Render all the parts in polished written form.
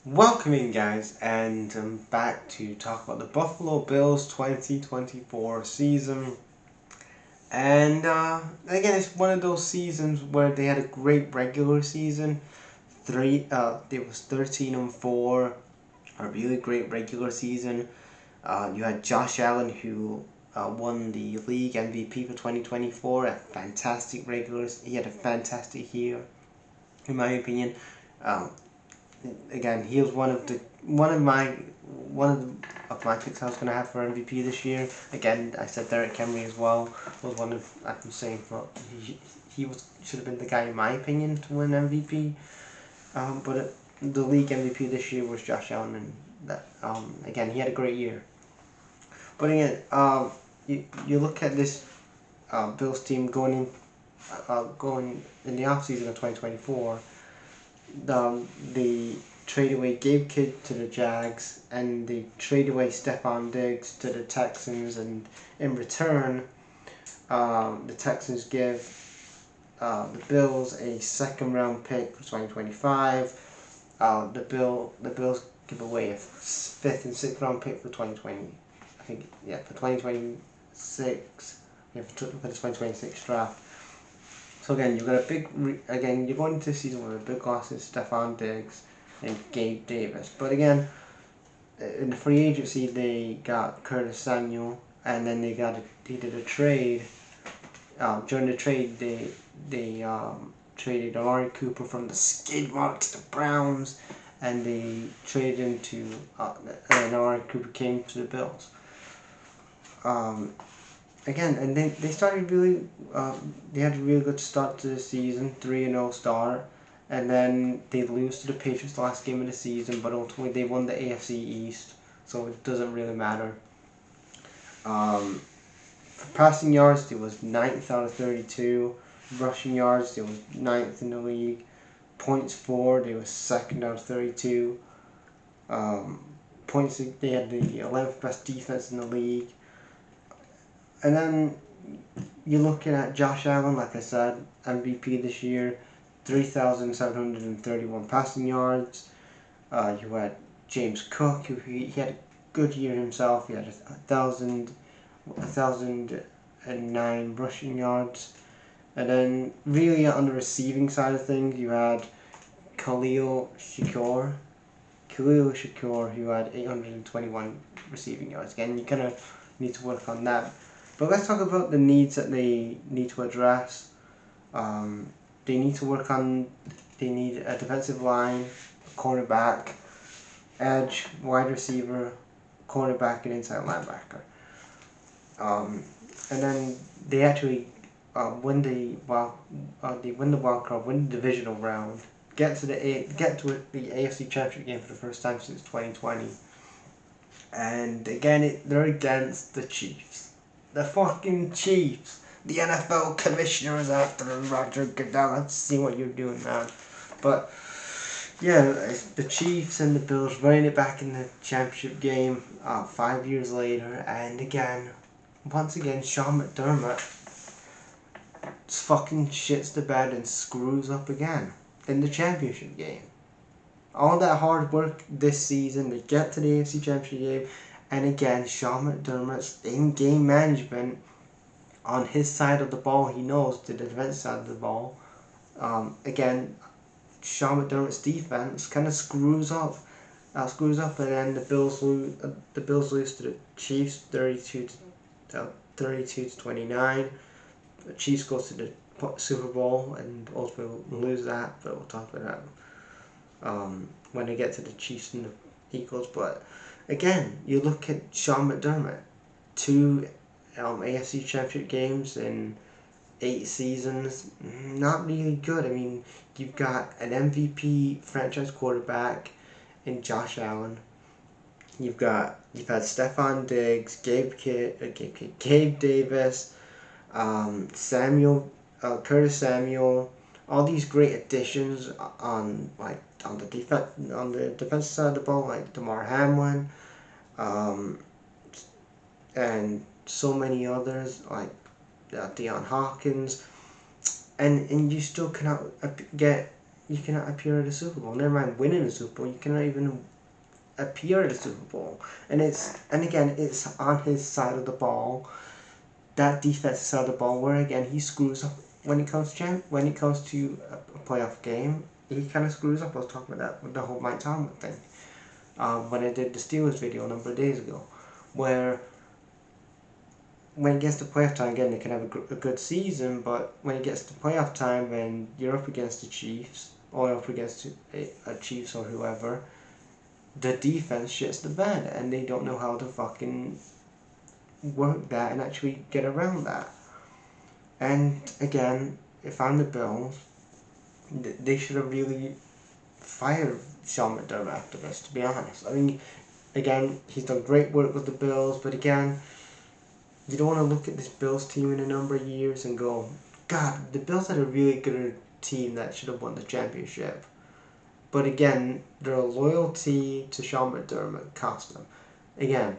Welcome in, guys, and I'm back to talk about the Buffalo Bills 2024 season. And again, it's one of those seasons where they had a great regular season. It was 13-4, a really great regular season. You had Josh Allen, who won the league MVP for 2024. He had a fantastic year, in my opinion. Um, Again, he was one of my picks I was gonna have for MVP this year. Again, I said Derrick Henry as well was one of I'm saying well, he should have been the guy in my opinion to win MVP. But the league MVP this year was Josh Allen, and that again he had a great year. But again, you look at this Bills team going in the offseason of 2024. They trade away Gabe Kidd to the Jags, and they trade away Stephon Diggs to the Texans, and in return, the Texans give the Bills a second round pick for 2025. The Bills give away a fifth and sixth round pick for 2020. I think for 2026. For the 2026 draft. So again, you've got again, you're going into the season with a big losses, Stephon Diggs and Gabe Davis. But again, in the free agency, they got Curtis Samuel, and then they did a trade. During the trade, they traded Amari Cooper from the skid mark to the Browns, and they traded into and Amari Cooper came to the Bills. Again, and they started really. They had a really good start to the season, 3-0 start, and then they lose to the Patriots the last game of the season, but ultimately they won the AFC East, so it doesn't really matter. For passing yards, they was 9th out of 32. Rushing yards, they was 9th in the league. Points for, they was 2nd out of 32. Points, they had the 11th best defense in the league. And then you're looking at Josh Allen, like I said, MVP this year, 3,731 passing yards. You had James Cook, who he had a good year himself. He had 1,009 rushing yards. And then really on the receiving side of things, you had Khalil Shakur, who had 821 receiving yards. Again, you kind of need to work on that. But let's talk about the needs that they need to address. They need to work on. They need a defensive line, a cornerback, edge, wide receiver, cornerback, and inside linebacker. And then they actually win the wild card, win the divisional round, get to the AFC Championship game for the first time since 2020. And again, they're against the Chiefs. The fucking Chiefs. The NFL commissioner is after Roger Goodell. Let's see what you're doing, man. But yeah, the Chiefs and the Bills running it back in the championship game 5 years later, and once again, Sean McDermott fucking shits the bed and screws up again in the championship game. All that hard work this season to get to the AFC Championship game, and again, Sean McDermott's in-game management on his side of the ball, he knows the defense side of the ball. Again, Sean McDermott's defense kind of screws up, and then the Bills lose to the Chiefs 32 to 29. The Chiefs goes to the Super Bowl and ultimately lose that, but we'll talk about that when they get to the Chiefs and the Eagles. But again, you look at Sean McDermott, 2 AFC Championship games in 8 seasons, not really good. I mean, you've got an MVP franchise quarterback in Josh Allen. You've had Stephon Diggs, Gabe Davis, Curtis Samuel, all these great additions on the defensive side of the ball, like Damar Hamlin, and so many others like Deion Hawkins, and you still cannot get you cannot appear at a Super Bowl. Never mind winning a Super Bowl, you cannot even appear at a Super Bowl. And again, it's on his side of the ball, that defensive side of the ball, where again he screws up when it comes to a playoff game. He kind of screws up. I was talking about that with the whole Mike Tomlin thing when I did the Steelers video a number of days ago, where when it gets to playoff time, again, they can have a good season, but when it gets to playoff time, when you're up against the Chiefs, or up against a Chiefs or whoever, the defense shits the bed, and they don't know how to fucking work that and actually get around that. And again, if I'm the Bills, they should have really fired Sean McDermott after this, to be honest. I mean, again, he's done great work with the Bills, but again, you don't want to look at this Bills team in a number of years and go, God, the Bills had a really good team that should have won the championship. But again, their loyalty to Sean McDermott cost them. Again,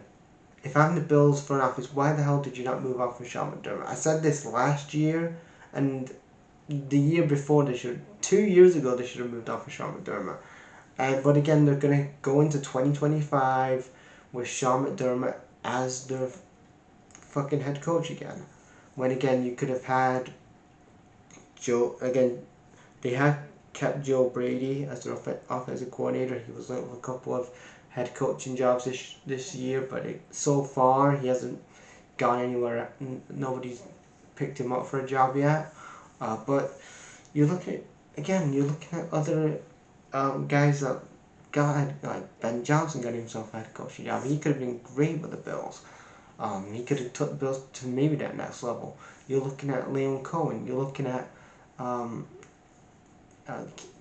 if I'm the Bills front office, why the hell did you not move on from Sean McDermott? I said this last year, and the year before 2 years ago, they should have moved on from Sean McDermott. But again, they're going to go into 2025 with Sean McDermott as their fucking head coach again. When again, you could have had Joe, again, they had kept Joe Brady as their offensive coordinator. He was looking for a couple of head coaching jobs this year, but so far he hasn't gone anywhere. Nobody's picked him up for a job yet. But you're looking at other guys that got, like Ben Johnson got himself a head coaching job. He could have been great with the Bills. He could have took the Bills to maybe that next level. You're looking at Liam Cohen. You're looking at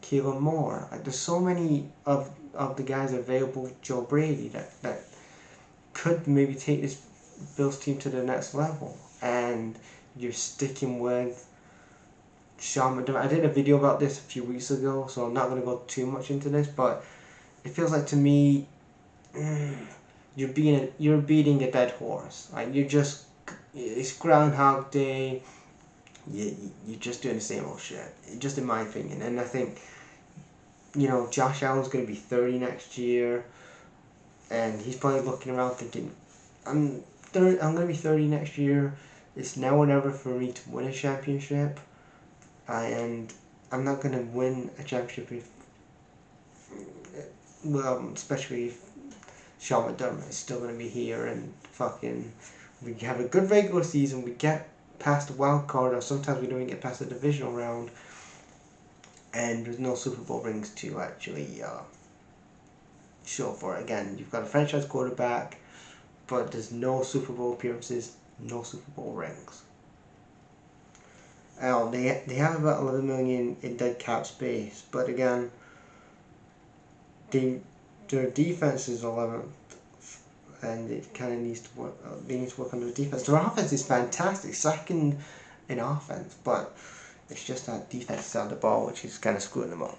Keelan Moore. Like, there's so many of the guys available. Joe Brady that could maybe take this Bills team to the next level. And you're sticking with Sean McDermott. I did a video about this a few weeks ago, so I'm not going to go too much into this, but it feels like to me you're beating a dead horse. Like, it's Groundhog Day. You're just doing the same old shit. Just in my opinion. And I think, Josh Allen's going to be 30 next year, and he's probably looking around thinking, I'm going to be 30 next year. It's now or never for me to win a championship. And I'm not going to win a championship especially if Sean McDermott is still going to be here and fucking we have a good regular season, we get past the wild card, or sometimes we don't even get past the divisional round, and there's no Super Bowl rings to actually show for it. Again, you've got a franchise quarterback, but there's no Super Bowl appearances, no Super Bowl rings. They have about 11 million in dead cap space, but again, their defense is 11th, and it kind of needs to work. They need to work on their defense. Their offense is fantastic, second in offense, but it's just that defense side of the ball which is kind of screwing them up.